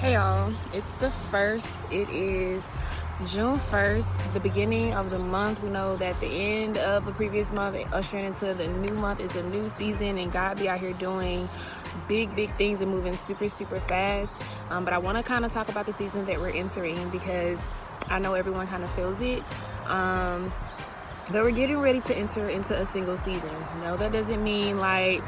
Hey y'all, it's the first. It is June 1st, the beginning of the month. We know that the end of the previous month, ushering into the new month, is a new season, and God be out here doing big things and moving super fast. But I want to kind of talk about the season that we're entering because I know everyone kind of feels it. But we're getting ready to enter into a single season. No, that doesn't mean like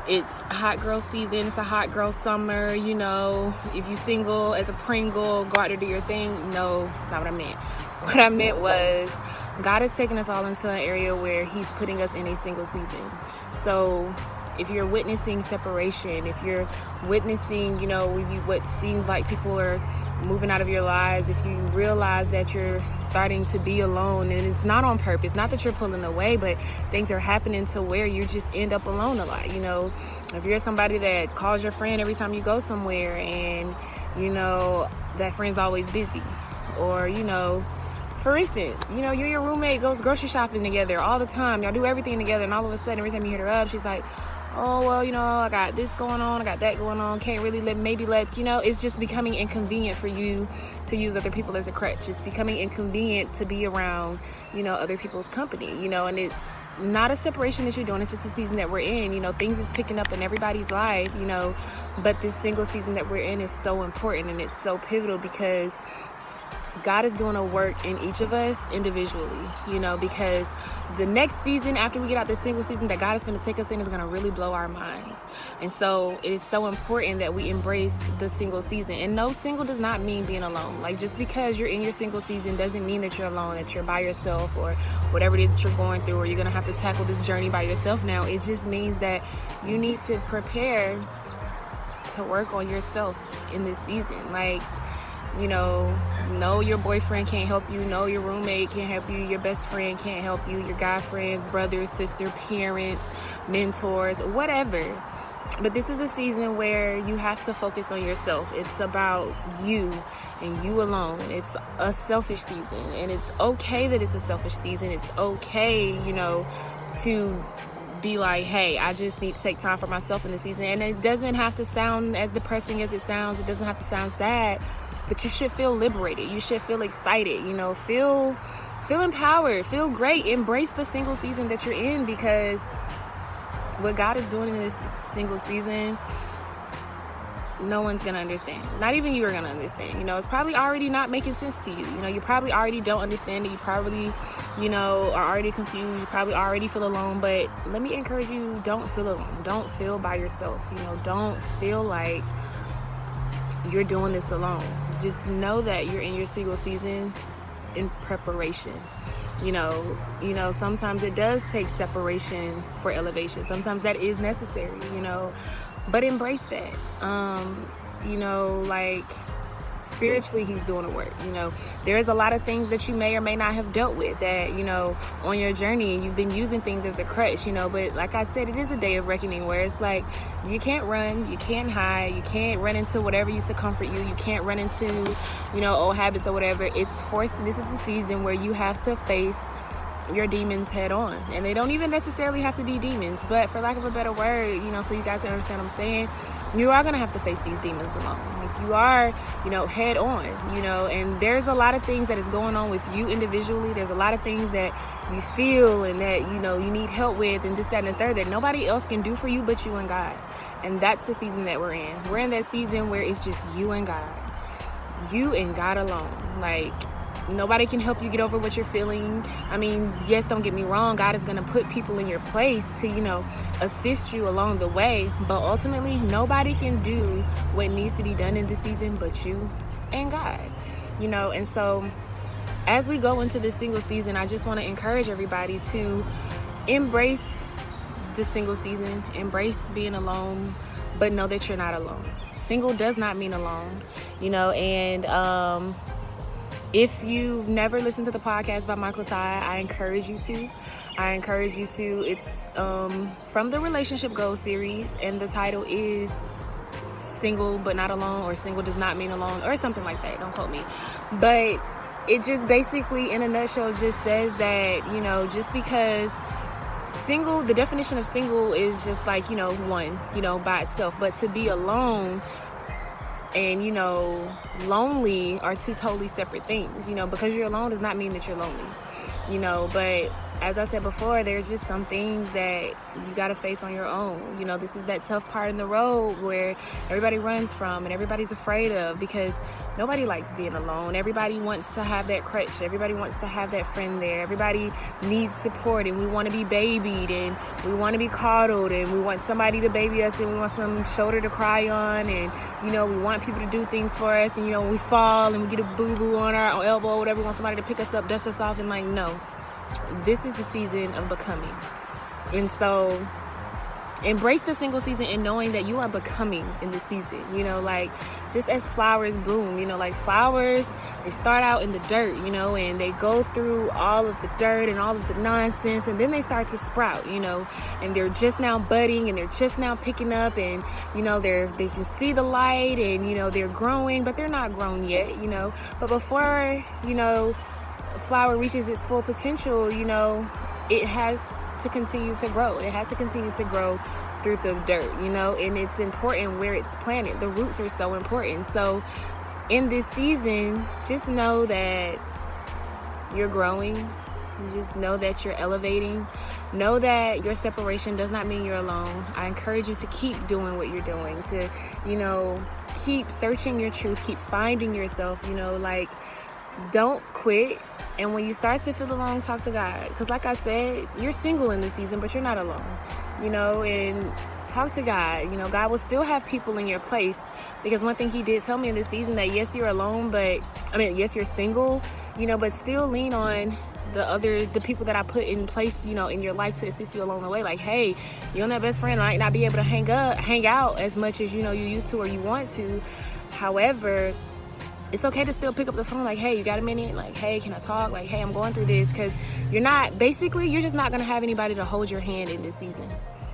it's hot girl season, it's a hot girl summer, if you single as a Pringle, go out there, do your thing. No, it's not what I meant. What I meant was God is taking us all into an area where he's putting us in a single season. So if you're witnessing separation, if you're witnessing, what seems like people are moving out of your lives, if you realize that you're starting to be alone, and it's not on purpose, not that you're pulling away, but things are happening to where you just end up alone a lot. If you're somebody that calls your friend every time you go somewhere and, that friend's always busy, or, for instance, you and your roommate goes grocery shopping together all the time. Y'all do everything together, and all of a sudden, every time you hit her up, she's like, oh, well, I got this going on, I got that going on, can't really let's, it's just becoming inconvenient for you to use other people as a crutch. It's becoming inconvenient to be around, other people's company, and it's not a separation that you're doing. It's just the season that we're in. Things is picking up in everybody's life, but this single season that we're in is so important, and it's so pivotal because God is doing a work in each of us individually, because the next season after we get out this single season that God is going to take us in is going to really blow our minds. And so it is so important that we embrace the single season. And no, single does not mean being alone. Like, just because you're in your single season doesn't mean that you're alone, that you're by yourself, or whatever it is that you're going through, or you're going to have to tackle this journey by yourself now. It just means that you need to prepare to work on yourself in this season. Like, no, your boyfriend can't help you. No, your roommate can't help you. Your best friend can't help you. Your guy friends, brothers, sister, parents, mentors, whatever. But this is a season where you have to focus on yourself. It's about you and you alone. It's a selfish season, and it's okay that it's a selfish season. It's okay, to be like, hey, I just need to take time for myself in the season. And it doesn't have to sound as depressing as it sounds. It doesn't have to sound sad. But you should feel liberated. You should feel excited, feel empowered, feel great. Embrace the single season that you're in, because what God is doing in this single season, no one's going to understand. Not even you are going to understand. It's probably already not making sense to you. You probably already don't understand it. You probably, are already confused. You probably already feel alone. But let me encourage you, don't feel alone. Don't feel by yourself. Don't feel like you're doing this alone. Just know that you're in your single season in preparation. Sometimes it does take separation for elevation. Sometimes that is necessary, but embrace that. Spiritually, he's doing the work. There's a lot of things that you may or may not have dealt with that, on your journey, and you've been using things as a crutch, but like I said, it is a day of reckoning where it's like, you can't run, you can't hide, you can't run into whatever used to comfort you, you can't run into, old habits or whatever. It's forced. This is the season where you have to face your demons head on, and they don't even necessarily have to be demons, but for lack of a better word, so you guys understand what I'm saying, you are going to have to face these demons alone. Like, you are, head on, and there's a lot of things that is going on with you individually. There's a lot of things that you feel and that, you need help with, and this, that, and the third, that nobody else can do for you but you and God. And that's the season that we're in. We're in that season where it's just you and God. You and God alone. Like, nobody can help you get over what you're feeling. I mean, yes, don't get me wrong. God is going to put people in your place to, assist you along the way. But ultimately, nobody can do what needs to be done in this season but you and God. And so as we go into this single season, I just want to encourage everybody to embrace the single season, embrace being alone, but know that you're not alone. Single does not mean alone, and if you've never listened to the podcast by Michael Ty, I encourage you to. It's from the Relationship Goals series, and the title is Single But Not Alone, or Single Does Not Mean Alone, or something like that. Don't quote me. But it just basically, in a nutshell, just says that, just because single, the definition of single is just like, one, by itself. But to be alone and lonely are two totally separate things. Because you're alone does not mean that you're lonely. But as I said before, there's just some things that you got to face on your own. This is that tough part in the road where everybody runs from and everybody's afraid of, because nobody likes being alone. Everybody wants to have that crutch. Everybody wants to have that friend there. Everybody needs support, and we want to be babied, and we want to be coddled, and we want somebody to baby us, and we want some shoulder to cry on, and we want people to do things for us, and when we fall and we get a boo-boo on our elbow or whatever, we want somebody to pick us up, dust us off, and no. This is the season of becoming. And so embrace the single season and knowing that you are becoming in this season. Just as flowers bloom, flowers, they start out in the dirt, and they go through all of the dirt and all of the nonsense, and then they start to sprout, and they're just now budding, and they're just now picking up, and they can see the light, and they're growing, but they're not grown yet, but before flower reaches its full potential, it has to continue to grow. It has to continue to grow through the dirt, and it's important where it's planted. The roots are so important. So in this season, just know that you're growing. Just know that you're elevating. Know that your separation does not mean you're alone. I encourage you to keep doing what you're doing, to, keep searching your truth, keep finding yourself, don't quit. And when you start to feel alone, talk to God. Because like I said, you're single in this season, but you're not alone, and talk to God. God will still have people in your place. Because one thing he did tell me in this season, that yes, you're alone, yes, you're single, but still lean on the people that I put in place, in your life to assist you along the way. Like, hey, you and that best friend might not be able to hang out as much as, you used to or you want to. However, it's okay to still pick up the phone, like, hey, you got a minute? Like, hey, can I talk? Like, hey, I'm going through this. Because you're just not going to have anybody to hold your hand in this season.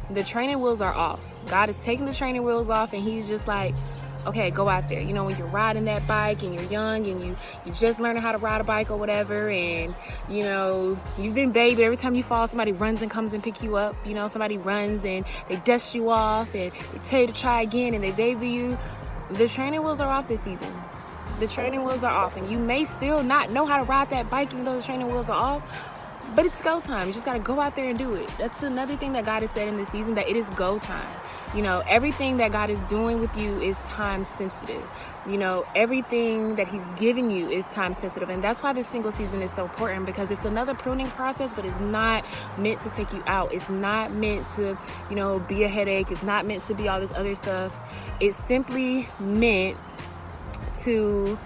The training wheels are off. God is taking the training wheels off, and he's just like, okay, go out there. When you're riding that bike and you're young and you just learning how to ride a bike or whatever, and, you've been babied. Every time you fall, somebody runs and comes and pick you up. Somebody runs and they dust you off and they tell you to try again and they baby you. The training wheels are off this season. The training wheels are off, and you may still not know how to ride that bike even though the training wheels are off, but it's go time. You just got to go out there and do it. That's another thing that God has said in this season, that it is go time. Everything that God is doing with you is time sensitive. Everything that he's giving you is time sensitive, and that's why this single season is so important, because it's another pruning process, but it's not meant to take you out. It's not meant to, be a headache. It's not meant to be all this other stuff. It's simply meant to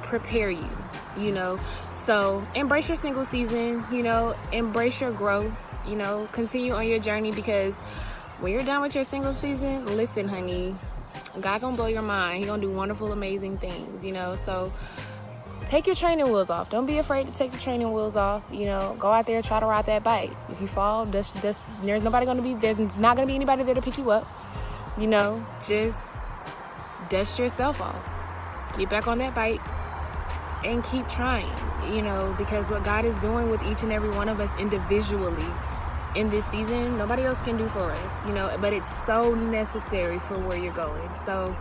prepare you, so embrace your single season, embrace your growth, continue on your journey, because when you're done with your single season, listen, honey, God gonna blow your mind. He gonna do wonderful, amazing things, so take your training wheels off. Don't be afraid to take the training wheels off. Go out there, try to ride that bike. If you fall, there's not gonna be anybody there to pick you up. Just dust yourself off, get back on that bike, and keep trying, because what God is doing with each and every one of us individually in this season, nobody else can do for us, but it's so necessary for where you're going. So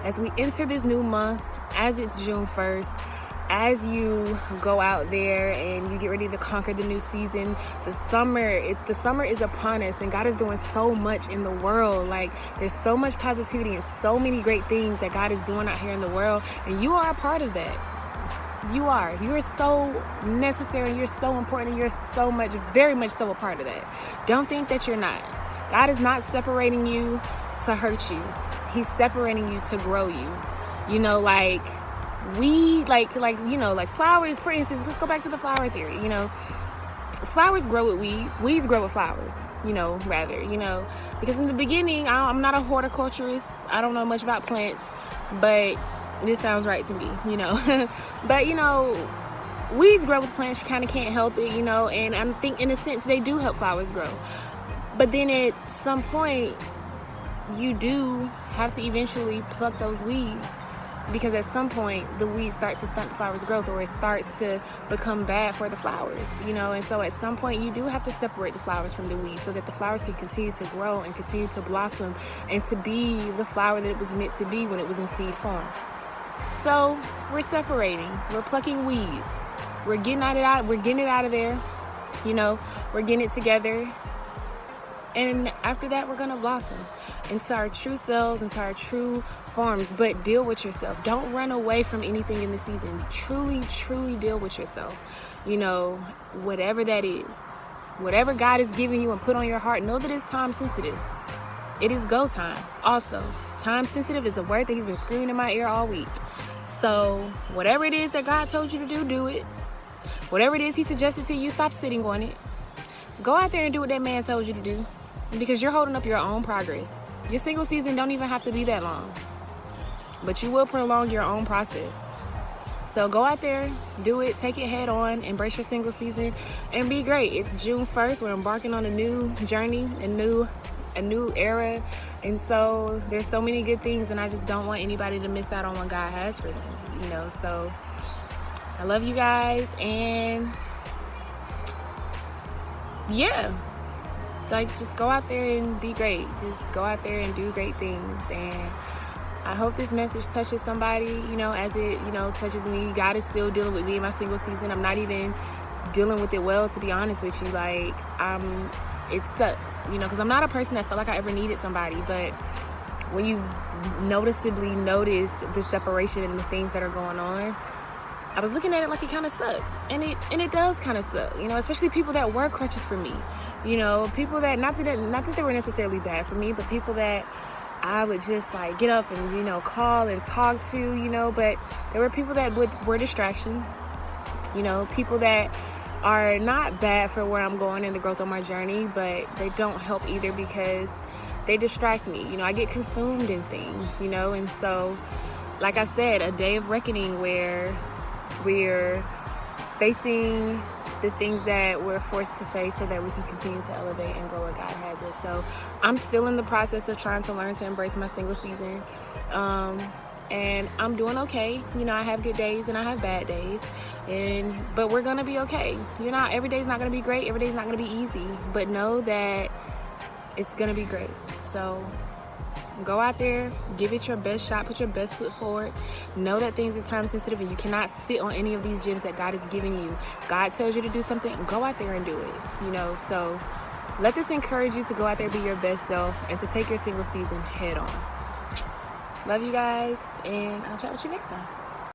as we enter this new month, as it's June 1st, as you go out there and you get ready to conquer the new season, the summer is upon us, and God is doing so much in the world. Like, there's so much positivity and so many great things that God is doing out here in the world, and you are a part of that. You're so necessary, you're so important, you're so much, very much so a part of that. Don't think that you're not. God is not separating you to hurt you. He's separating you to grow you. Like flowers, for instance, let's go back to the flower theory. Flowers grow with weeds grow with flowers, because in the beginning, I'm not a horticulturist. I don't know much about plants, but this sounds right to me, but weeds grow with plants. You kind of can't help it, and I think in a sense they do help flowers grow. But then at some point, you do have to eventually pluck those weeds, because at some point the weeds start to stunt the flower's growth, or it starts to become bad for the flowers, you know. And so at some point you do have to separate the flowers from the weeds so that the flowers can continue to grow and continue to blossom and to be the flower that it was meant to be when it was in seed form. So we're separating, we're plucking weeds, we're getting it out of there, you know, we're getting it together. And after that, we're going to blossom into our true selves, into our true forms. But deal with yourself. Don't run away from anything in the season. Truly, truly deal with yourself. You know, whatever that is. Whatever God is giving you and put on your heart, know that it's time sensitive. It is go time. Also, time sensitive is a word that he's been screaming in my ear all week. So whatever it is that God told you to do, do it. Whatever it is he suggested to you, stop sitting on it. Go out there and do what that man told you to do, because you're holding up your own progress. Your single season don't even have to be that long, but you will prolong your own process. So go out there, do it, take it head on, embrace your single season, and be great. It's June 1st. We're embarking on a new journey, a new era. And so there's so many good things, and I just don't want anybody to miss out on what God has for them, you know. So I love you guys, and yeah, like, just go out there and be great. Just go out there and do great things. And I hope this message touches somebody, you know, as it, you know, touches me. God is still dealing with me in my single season. I'm not even dealing with it well, to be honest with you. Like, it sucks, you know, because I'm not a person that felt like I ever needed somebody. But when you noticeably notice the separation and the things that are going on, I was looking at it like it kind of sucks, and it does kind of suck, you know, especially people that were crutches for me, you know, people that not that they were necessarily bad for me, but people that I would just like get up and, you know, call and talk to, you know. But there were people that were distractions, you know, people that are not bad for where I'm going in the growth of my journey, but they don't help either because they distract me, you know. I get consumed in things, you know. And so, like I said, a day of reckoning where we're facing the things that we're forced to face so that we can continue to elevate and grow where God has us. So I'm still in the process of trying to learn to embrace my single season. And I'm doing okay. You know, I have good days and I have bad days, but we're gonna be okay. Every day's not gonna be great, every day's not gonna be easy, but know that it's gonna be great. So go out there, give it your best shot, put your best foot forward. Know that things are time sensitive and you cannot sit on any of these gems that God is giving you. God tells you to do something, go out there and do it, you know. So let this encourage you to go out there, be your best self, and to take your single season head on. Love you guys, and I'll chat with you next time.